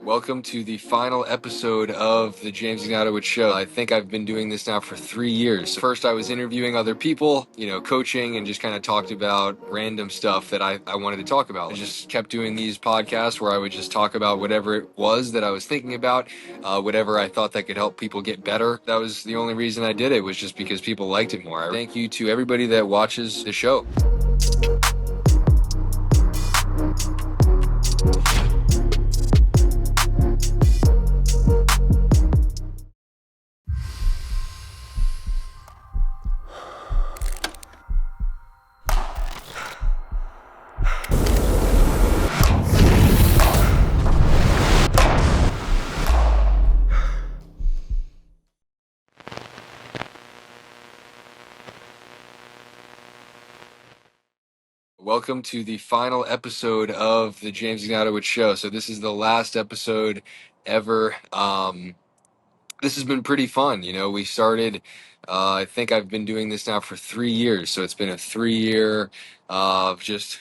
Welcome to the final episode of the James Ignatowich Show. I think I've been doing this now for 3 years. First, I was interviewing other people, coaching, and just kind of talked about random stuff that I wanted to talk about. I just kept doing these podcasts where I would just talk about whatever it was that I was thinking about, whatever I thought that could help people get better. That was the only reason I did it, was just because people liked it more. Thank you to everybody that watches the show. Welcome to the final episode of the James Ignatowich Show. So this is the last episode ever. This has been pretty fun. We started, I think I've been doing this now for 3 years. So it's been a 3 year of just,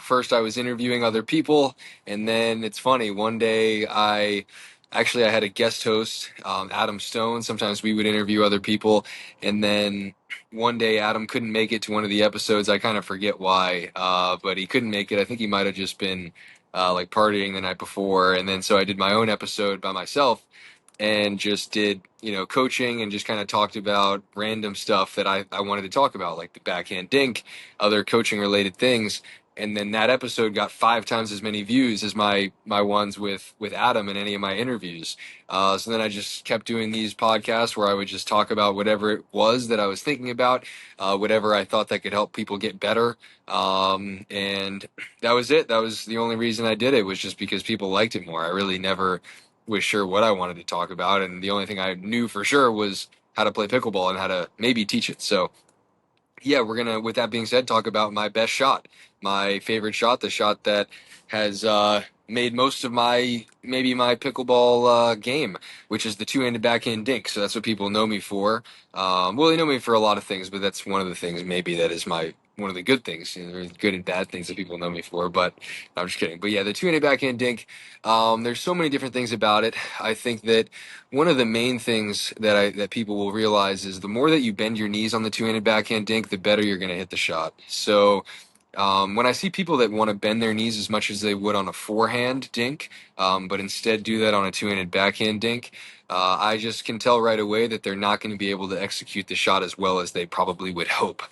first I was interviewing other people. And then it's funny, one day I had a guest host, Adam Stone. Sometimes we would interview other people. And then one day Adam couldn't make it to one of the episodes. I kind of forget why, but he couldn't make it. I think he might have just been like partying the night before. And then so I did my own episode by myself and just did, coaching and just kind of talked about random stuff that I wanted to talk about, like the backhand dink, other coaching related things. And then that episode got 5 times as many views as my ones with Adam in any of my interviews. So then I just kept doing these podcasts where I would just talk about whatever it was that I was thinking about, whatever I thought that could help people get better. And that was it. That was the only reason I did it, was just because people liked it more. I really never was sure what I wanted to talk about, and the only thing I knew for sure was how to play pickleball and how to maybe teach it. So yeah, we're gonna, with that being said, talk about my best shot, my favorite shot, the shot that has made most of my pickleball game, which is the two-handed backhand dink. So that's what people know me for. Well, they know me for a lot of things, but that's one of the things maybe that is my one of the good things. There's good and bad things that people know me for, but no, I'm just kidding. But yeah, the two-handed backhand dink. There's so many different things about it. I think that one of the main things that people will realize is the more that you bend your knees on the two-handed backhand dink, the better you're going to hit the shot. So when I see people that want to bend their knees as much as they would on a forehand dink, but instead do that on a two-handed backhand dink, I just can tell right away that they're not going to be able to execute the shot as well as they probably would hope.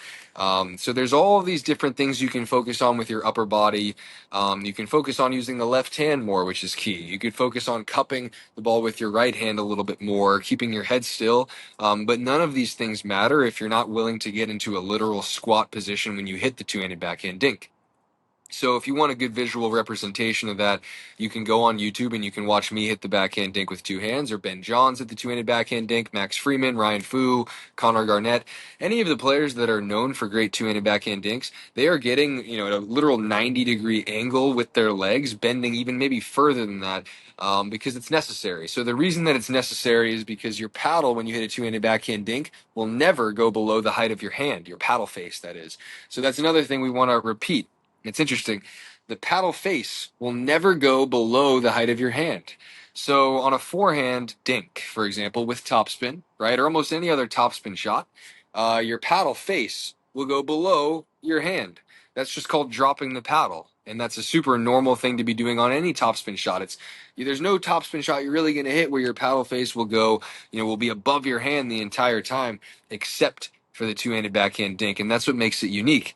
So there's all of these different things you can focus on with your upper body. You can focus on using the left hand more, which is key. You could focus on cupping the ball with your right hand a little bit more, keeping your head still. But none of these things matter if you're not willing to get into a literal squat position when you hit the two-handed backhand dink. So if you want a good visual representation of that, you can go on YouTube and you can watch me hit the backhand dink with two hands, or Ben Johns at the two-handed backhand dink, Max Freeman, Ryan Fu, Connor Garnett. Any of the players that are known for great two-handed backhand dinks, they are getting, at a literal 90-degree angle with their legs, bending even maybe further than that, because it's necessary. So the reason that it's necessary is because your paddle, when you hit a two-handed backhand dink, will never go below the height of your hand, your paddle face, that is. So that's another thing we want to repeat. It's interesting. The paddle face will never go below the height of your hand. So on a forehand dink, for example, with topspin, right, or almost any other topspin shot, your paddle face will go below your hand. That's just called dropping the paddle. And that's a super normal thing to be doing on any topspin shot. There's no topspin shot you're really going to hit where your paddle face will go, will be above your hand the entire time, except for the two-handed backhand dink. And that's what makes it unique.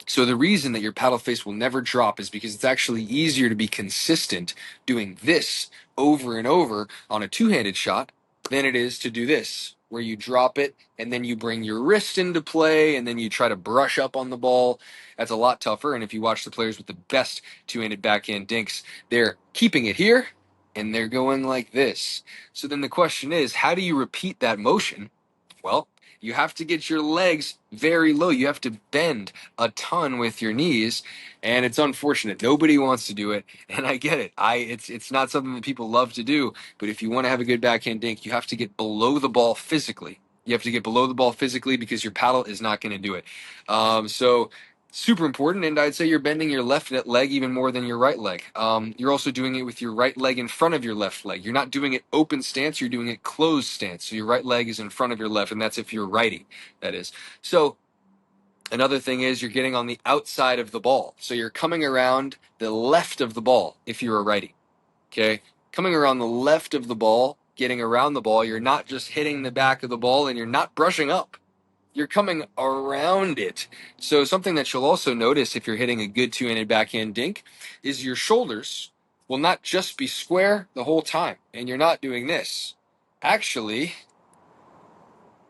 So the reason that your paddle face will never drop is because it's actually easier to be consistent doing this over and over on a two-handed shot than it is to do this, where you drop it and then you bring your wrist into play and then you try to brush up on the ball. That's a lot tougher. And if you watch the players with the best two-handed backhand dinks, they're keeping it here and they're going like this. So then the question is, how do you repeat that motion? Well, you have to get your legs very low. You have to bend a ton with your knees, and it's unfortunate. Nobody wants to do it, and I get it. It's not something that people love to do, but if you want to have a good backhand dink, you have to get below the ball physically. You have to get below the ball physically because your paddle is not going to do it. So super important. And I'd say you're bending your left leg even more than your right leg. You're also doing it with your right leg in front of your left leg. You're not doing it open stance, you're doing it closed stance. So your right leg is in front of your left, and that's if you're righty, that is. So another thing is you're getting on the outside of the ball. So you're coming around the left of the ball if you're a righty. Okay? Coming around the left of the ball, getting around the ball, you're not just hitting the back of the ball and you're not brushing up. You're coming around it. So something that you'll also notice if you're hitting a good two-handed backhand dink is your shoulders will not just be square the whole time. And you're not doing this. Actually,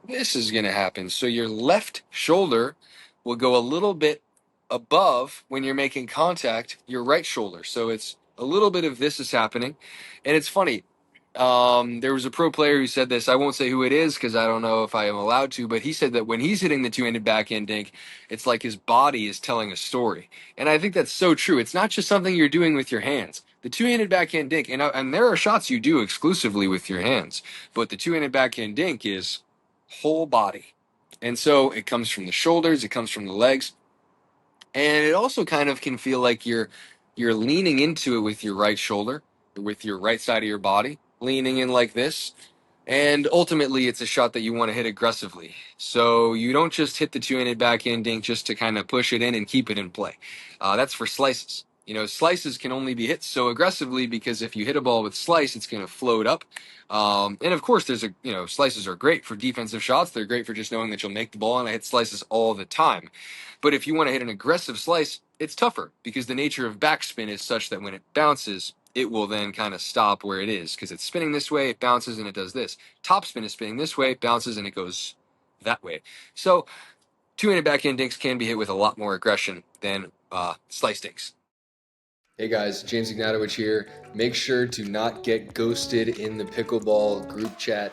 this is going to happen. So your left shoulder will go a little bit above when you're making contact your right shoulder. So it's a little bit of this is happening. And it's funny. There was a pro player who said this. I won't say who it is because I don't know if I am allowed to, but he said that when he's hitting the two-handed backhand dink, it's like his body is telling a story. And I think that's so true. It's not just something you're doing with your hands. The two-handed backhand dink, and there are shots you do exclusively with your hands, but the two-handed backhand dink is whole body. And so it comes from the shoulders, it comes from the legs, and it also kind of can feel like you're leaning into it with your right shoulder, with your right side of your body, leaning in like this. And ultimately, it's a shot that you want to hit aggressively. So you don't just hit the two-handed backhand dink just to kind of push it in and keep it in play. That's for slices. Slices can only be hit so aggressively because if you hit a ball with slice, it's going to float up. And of course, slices are great for defensive shots. They're great for just knowing that you'll make the ball, and I hit slices all the time. But if you want to hit an aggressive slice, it's tougher because the nature of backspin is such that when it bounces, it will then kind of stop where it is because it's spinning this way, it bounces, and it does this. Topspin is spinning this way, it bounces, and it goes that way. So two-handed backhand dinks can be hit with a lot more aggression than slice dinks. Hey guys, James Ignatowich here. Make sure to not get ghosted in the pickleball group chat.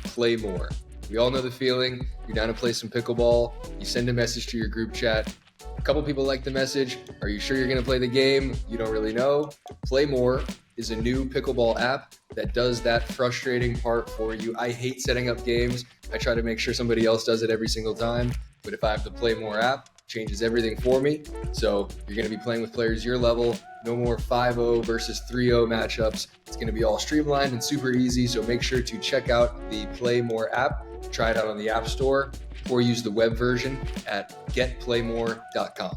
Play more. We all know the feeling. You're down to play some pickleball. You send a message to your group chat. A couple people like the message. Are you sure you're going to play the game? You don't really know. Play More is a new pickleball app that does that frustrating part for you. I hate setting up games. I try to make sure somebody else does it every single time. But if I have the Play More app, changes everything for me. So you're going to be playing with players your level. No more 5-0 versus 3-0 matchups. It's going to be all streamlined and super easy. So make sure to check out the Play More app. Try it out on the App Store or use the web version at getplaymore.com.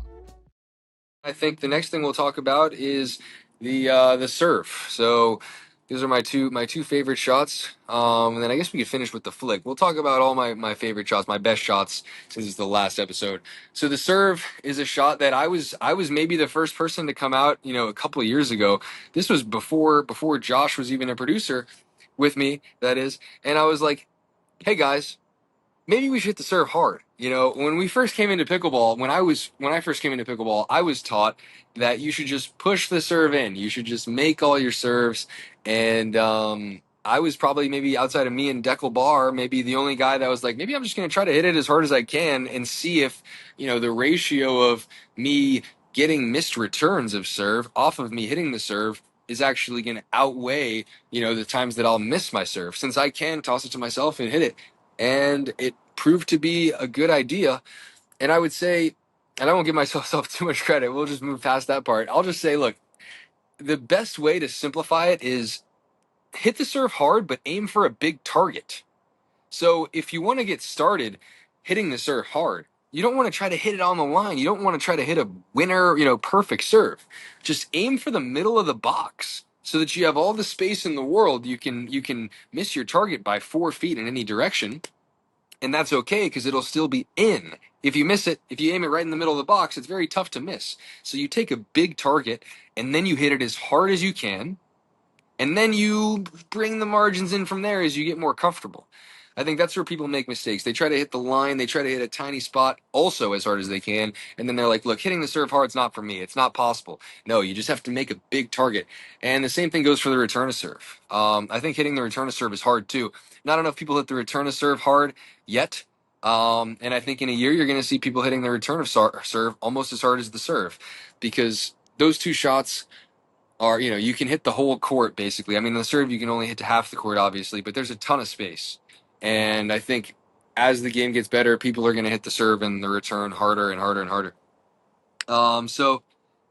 I think the next thing we'll talk about is the serve. So these are my two favorite shots. And then I guess we could finish with the flick. We'll talk about all my favorite shots, my best shots, since it's the last episode. So the serve is a shot that I was maybe the first person to come out, a couple of years ago. This was before Josh was even a producer with me, that is. And I was like, hey guys, maybe we should hit the serve hard. When we first came into pickleball, when I first came into pickleball, I was taught that you should just push the serve in. You should just make all your serves. And I was probably maybe outside of me and Deckel Bar, maybe the only guy that was like, maybe I'm just going to try to hit it as hard as I can and see if, the ratio of me getting missed returns of serve off of me hitting the serve is actually going to outweigh, the times that I'll miss my serve, since I can toss it to myself and hit it. And it proved to be a good idea. And I would say, and I won't give myself too much credit, we'll just move past that part. I'll just say, look, the best way to simplify it is hit the serve hard, but aim for a big target. So if you want to get started hitting the serve hard, you don't want to try to hit it on the line. You don't want to try to hit a winner, perfect serve. Just aim for the middle of the box so that you have all the space in the world. You can miss your target by 4 feet in any direction, and that's okay because it'll still be in. If you miss it, if you aim it right in the middle of the box, it's very tough to miss. So you take a big target and then you hit it as hard as you can, and then you bring the margins in from there as you get more comfortable. I think that's where people make mistakes. They try to hit the line, they try to hit a tiny spot also as hard as they can, and then they're like, look, hitting the serve hard's not for me. It's not possible. No, you just have to make a big target. And the same thing goes for the return of serve. I think hitting the return of serve is hard too. Not enough people hit the return of serve hard yet. And I think in a year you're going to see people hitting the return of serve almost as hard as the serve, because those two shots are, you can hit the whole court basically. I mean, the serve you can only hit to half the court, obviously, but there's a ton of space. And I think as the game gets better, people are going to hit the serve and the return harder and harder and harder. So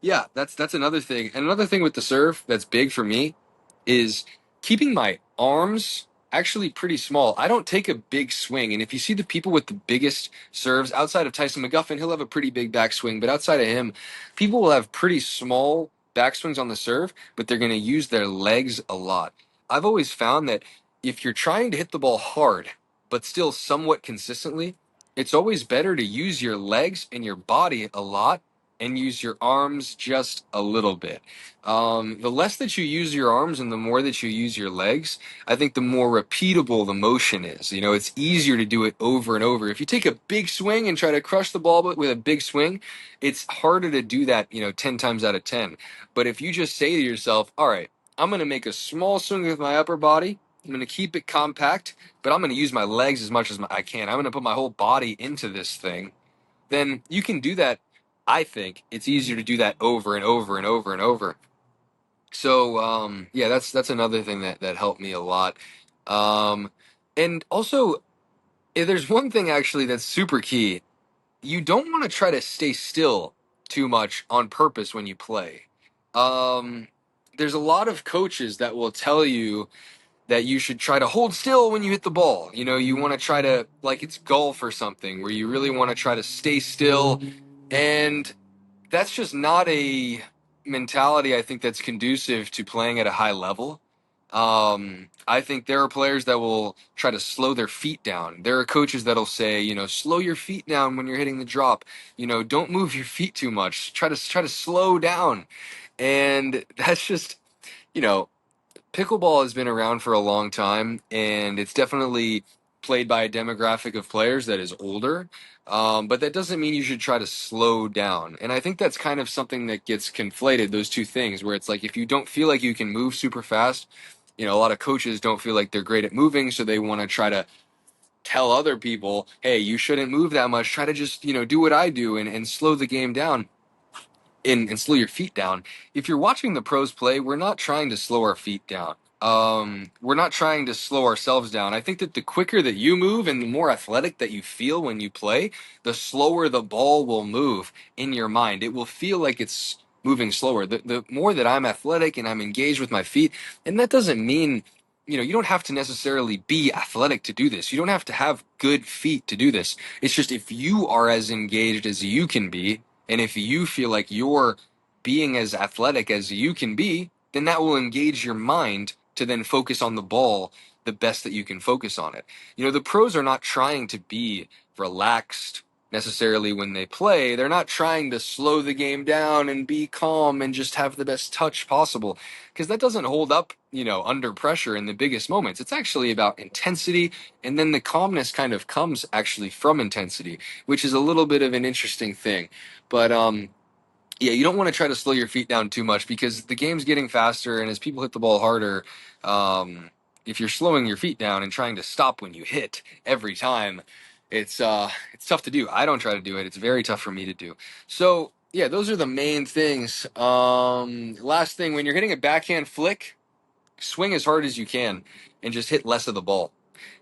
yeah, that's another thing. And another thing with the serve that's big for me is keeping my arms actually pretty small. I don't take a big swing. And if you see the people with the biggest serves outside of Tyson McGuffin, he'll have a pretty big backswing. But outside of him, people will have pretty small backswings on the serve, but they're going to use their legs a lot. I've always found that if you're trying to hit the ball hard, but still somewhat consistently, it's always better to use your legs and your body a lot and use your arms just a little bit. The less that you use your arms and the more that you use your legs, I think the more repeatable the motion is. You know, it's easier to do it over and over. If you take a big swing and try to crush the ball with a big swing, it's harder to do that, 10 times out of 10. But if you just say to yourself, all right, I'm going to make a small swing with my upper body, I'm going to keep it compact, but I'm going to use my legs as much as I can. I'm going to put my whole body into this thing. Then you can do that. I think it's easier to do that over and over and over and over. So yeah, that's another thing that helped me a lot. Um, and also, there's one thing actually that's super key. You don't want to try to stay still too much on purpose when you play. Um, there's a lot of coaches that will tell you that you should try to hold still when you hit the ball. You want to try to, like it's golf or something, where you really want to try to stay still. And that's just not a mentality I think that's conducive to playing at a high level. I think there are players that will try to slow their feet down. There are coaches that'll say, slow your feet down when you're hitting the drop. Don't move your feet too much. Try to slow down. And that's just, you know, pickleball has been around for a long time, and it's definitely played by a demographic of players that is older. But that doesn't mean you should try to slow down. And I think that's kind of something that gets conflated, those two things, where it's like if you don't feel like you can move super fast, a lot of coaches don't feel like they're great at moving, so they want to try to tell other people, hey, you shouldn't move that much. Try to just, do what I do and slow the game down and slow your feet down. If you're watching the pros play, we're not trying to slow our feet down. We're not trying to slow ourselves down. I think that the quicker that you move and the more athletic that you feel when you play, the slower the ball will move in your mind. It will feel like it's moving slower. The more that I'm athletic and I'm engaged with my feet, and that doesn't mean, you don't have to necessarily be athletic to do this. You don't have to have good feet to do this. It's just if you are as engaged as you can be, and if you feel like you're being as athletic as you can be, then that will engage your mind to then focus on the ball the best that you can focus on it. The pros are not trying to be relaxed necessarily when they play. They're not trying to slow the game down and be calm and just have the best touch possible, because that doesn't hold up, under pressure in the biggest moments. It's actually about intensity, and then the calmness kind of comes actually from intensity, which is a little bit of an interesting thing. But yeah, you don't want to try to slow your feet down too much because the game's getting faster, and as people hit the ball harder, if you're slowing your feet down and trying to stop when you hit every time, it's tough to do. I don't try to do it. It's very tough for me to do. So yeah, those are the main things. Last thing, when you're hitting a backhand flick, swing as hard as you can and just hit less of the ball.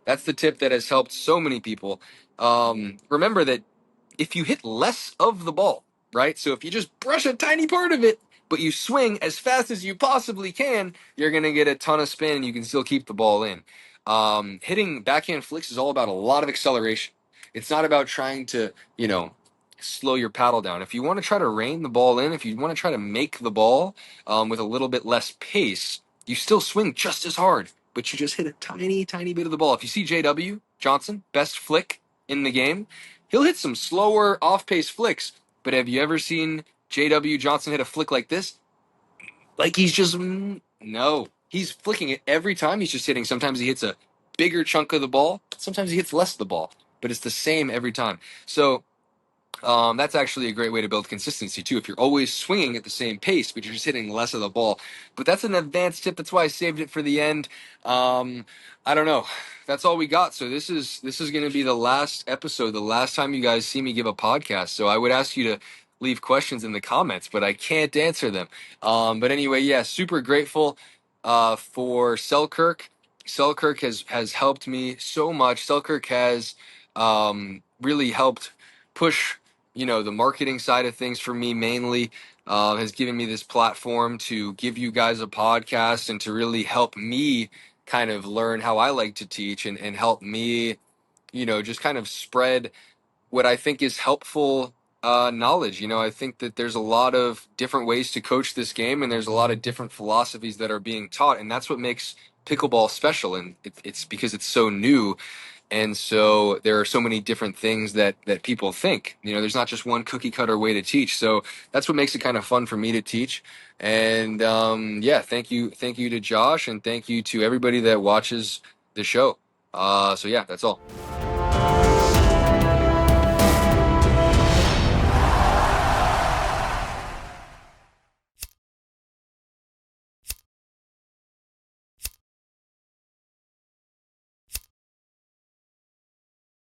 That's the tip that has helped so many people. Remember that if you hit less of the ball, right? So if you just brush a tiny part of it, but you swing as fast as you possibly can, you're going to get a ton of spin and you can still keep the ball in. Hitting backhand flicks is all about a lot of acceleration. It's not about trying to, slow your paddle down. If you want to try to rein the ball in, if you want to try to make the ball with a little bit less pace, you still swing just as hard, but you just hit a tiny, tiny bit of the ball. If you see JW Johnson, best flick in the game, he'll hit some slower, off-pace flicks. But have you ever seen JW Johnson hit a flick like this? Like he's just no. He's flicking it every time. He's just hitting. Sometimes he hits a bigger chunk of the ball. Sometimes he hits less of the ball. But it's the same every time. So that's actually a great way to build consistency too. If you're always swinging at the same pace, but you're just hitting less of the ball. But that's an advanced tip. That's why I saved it for the end. I don't know. That's all we got. So this is going to be the last episode, the last time you guys see me give a podcast. So I would ask you to leave questions in the comments, but I can't answer them. But anyway, yeah, super grateful for Selkirk. Selkirk has helped me so much. Selkirk has really helped push the marketing side of things for me mainly has given me this platform to give you guys a podcast and to really help me kind of learn how I like to teach and help me, just kind of spread what I think is helpful knowledge. I think that there's a lot of different ways to coach this game, and there's a lot of different philosophies that are being taught, and that's what makes pickleball special. And it's because it's so new, and so there are so many different things that people think. There's not just one cookie cutter way to teach. So that's what makes it kind of fun for me to teach. And yeah, thank you to Josh, and thank you to everybody that watches the show. So yeah, that's all.